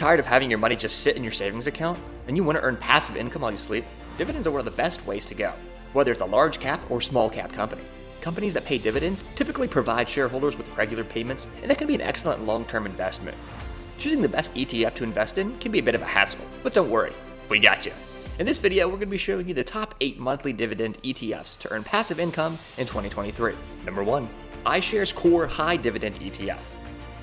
tired of having your money just sit in your savings account and you want to earn passive income while you sleep? Dividends are one of the best ways to go, whether it's a large cap or small cap company. Companies that pay dividends typically provide shareholders with regular payments, and that can be an excellent long-term investment. Choosing the best ETF to invest in can be a bit of a hassle, but don't worry, we got you. In this video, we're going to be showing you the top 8 monthly dividend ETFs to earn passive income in 2023. Number 1, iShares Core High Dividend ETF.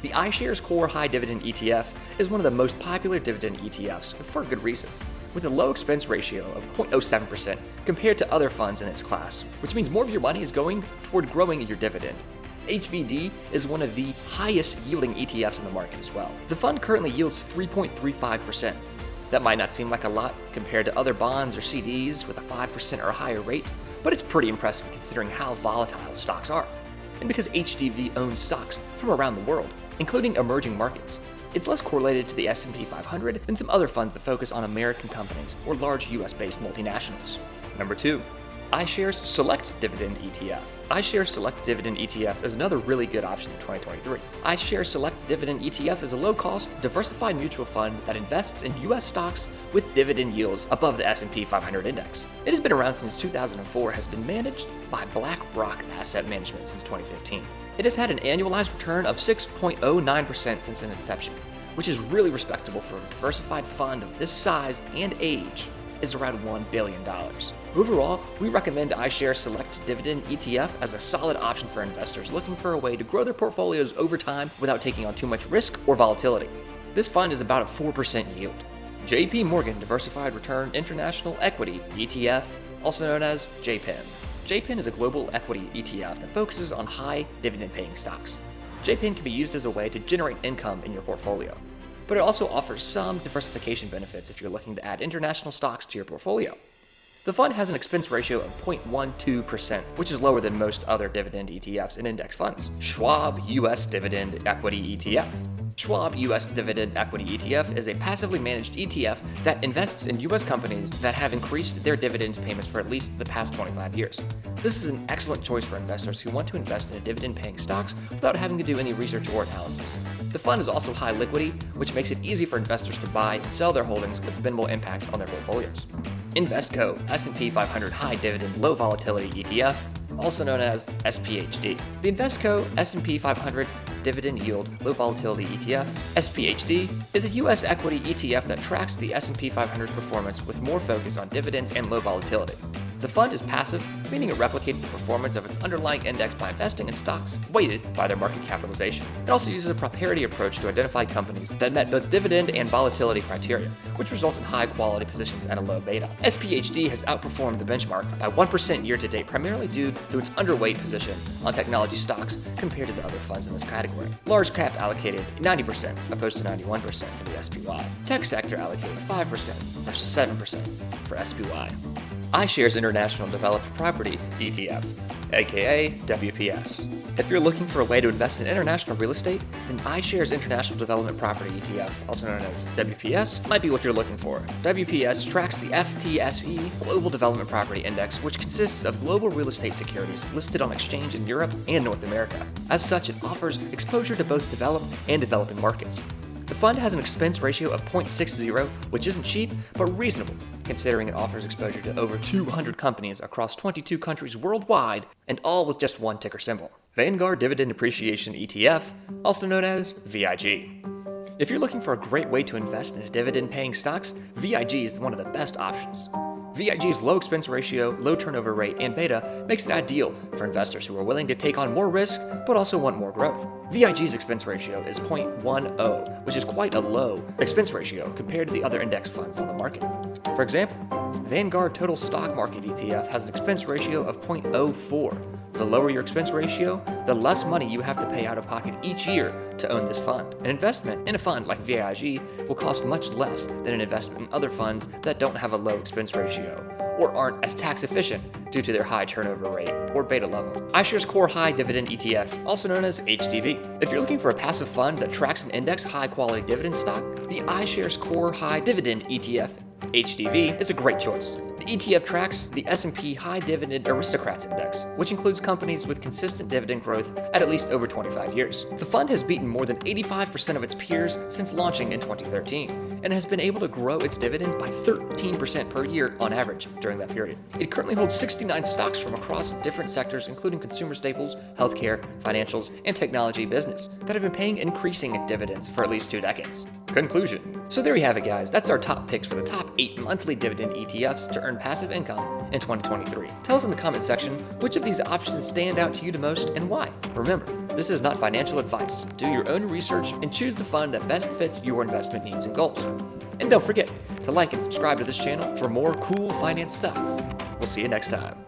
The iShares Core High Dividend ETF is one of the most popular dividend ETFs for a good reason, with a low expense ratio of 0.07% compared to other funds in its class, which means more of your money is going toward growing your dividend. HVD is one of the highest yielding ETFs in the market as well. The fund currently yields 3.35%. That might not seem like a lot compared to other bonds or CDs with a 5% or higher rate, but it's pretty impressive considering how volatile stocks are. And because HDV owns stocks from around the world, including emerging markets, it's less correlated to the S&P 500 than some other funds that focus on American companies or large US-based multinationals. Number 2, iShares Select Dividend ETF. iShares Select Dividend ETF is another really good option in 2023. iShares Select Dividend ETF is a low-cost, diversified mutual fund that invests in US stocks with dividend yields above the S&P 500 index. It has been around since 2004, has been managed by BlackRock Asset Management since 2015. It has had an annualized return of 6.09% since its inception, which is really respectable for a diversified fund of this size and age. Is around $1 billion. Overall, we recommend iShares Select Dividend ETF as a solid option for investors looking for a way to grow their portfolios over time without taking on too much risk or volatility. This fund is about a 4% yield. JP Morgan Diversified Return International Equity ETF, also known as JPIN. JPIN is a global equity ETF that focuses on high dividend-paying stocks. JPIN can be used as a way to generate income in your portfolio, but it also offers some diversification benefits if you're looking to add international stocks to your portfolio. The fund has an expense ratio of 0.12%, which is lower than most other dividend ETFs and index funds. Schwab US Dividend Equity ETF. Schwab US Dividend Equity ETF is a passively managed ETF that invests in US companies that have increased their dividend payments for at least the past 25 years. This is an excellent choice for investors who want to invest in dividend-paying stocks without having to do any research or analysis. The fund is also high liquidity, which makes it easy for investors to buy and sell their holdings with minimal impact on their portfolios. Invesco S&P 500 High Dividend Low Volatility ETF, also known as SPHD. The Invesco S&P 500 Dividend Yield Low Volatility ETF, SPHD, is a U.S. equity ETF that tracks the S&P 500's performance with more focus on dividends and low volatility. The fund is passive, meaning it replicates the performance of its underlying index by investing in stocks weighted by their market capitalization. It also uses a prosperity approach to identify companies that met both dividend and volatility criteria, which results in high-quality positions at a low beta. SPHD has outperformed the benchmark by 1% year-to-date, primarily due to its underweight position on technology stocks compared to the other funds in this category. Large cap allocated 90% opposed to 91% for the SPY. Tech sector allocated 5% versus 7% for SPY. iShares International Developed Property ETF, aka WPS. If you're looking for a way to invest in international real estate, then iShares International Development Property ETF, also known as WPS, might be what you're looking for. WPS tracks the FTSE Global Development Property Index, which consists of global real estate securities listed on exchange in Europe and North America. As such, it offers exposure to both developed and developing markets. The fund has an expense ratio of 0.60, which isn't cheap, but reasonable, considering it offers exposure to over 200 companies across 22 countries worldwide, and all with just one ticker symbol. Vanguard Dividend Appreciation ETF, also known as VIG. If you're looking for a great way to invest in dividend-paying stocks, VIG is one of the best options. VIG's low expense ratio, low turnover rate, and beta makes it ideal for investors who are willing to take on more risk but also want more growth. VIG's expense ratio is 0.10, which is quite a low expense ratio compared to the other index funds on the market. For example, Vanguard Total Stock Market ETF has an expense ratio of 0.04. The lower your expense ratio, the less money you have to pay out of pocket each year to own this fund. An investment in a fund like VIG will cost much less than an investment in other funds that don't have a low expense ratio or aren't as tax efficient due to their high turnover rate or beta level. iShares Core High Dividend ETF, also known as HDV. If you're looking for a passive fund that tracks an index high quality dividend stock, the iShares Core High Dividend ETF HDV is a great choice. The ETF tracks the S&P High Dividend Aristocrats Index, which includes companies with consistent dividend growth at least over 25 years. The fund has beaten more than 85% of its peers since launching in 2013, and has been able to grow its dividends by 13% per year on average during that period. It currently holds 69 stocks from across different sectors, including consumer staples, healthcare, financials, and technology business, that have been paying increasing dividends for at least 2 decades. Conclusion. So there you have it, guys. That's our top picks for the top 8 monthly dividend ETFs to earn passive income in 2023. Tell us in the comment section which of these options stand out to you the most and why. Remember, this is not financial advice. Do your own research and choose the fund that best fits your investment needs and goals. And don't forget to like and subscribe to this channel for more cool finance stuff. We'll see you next time.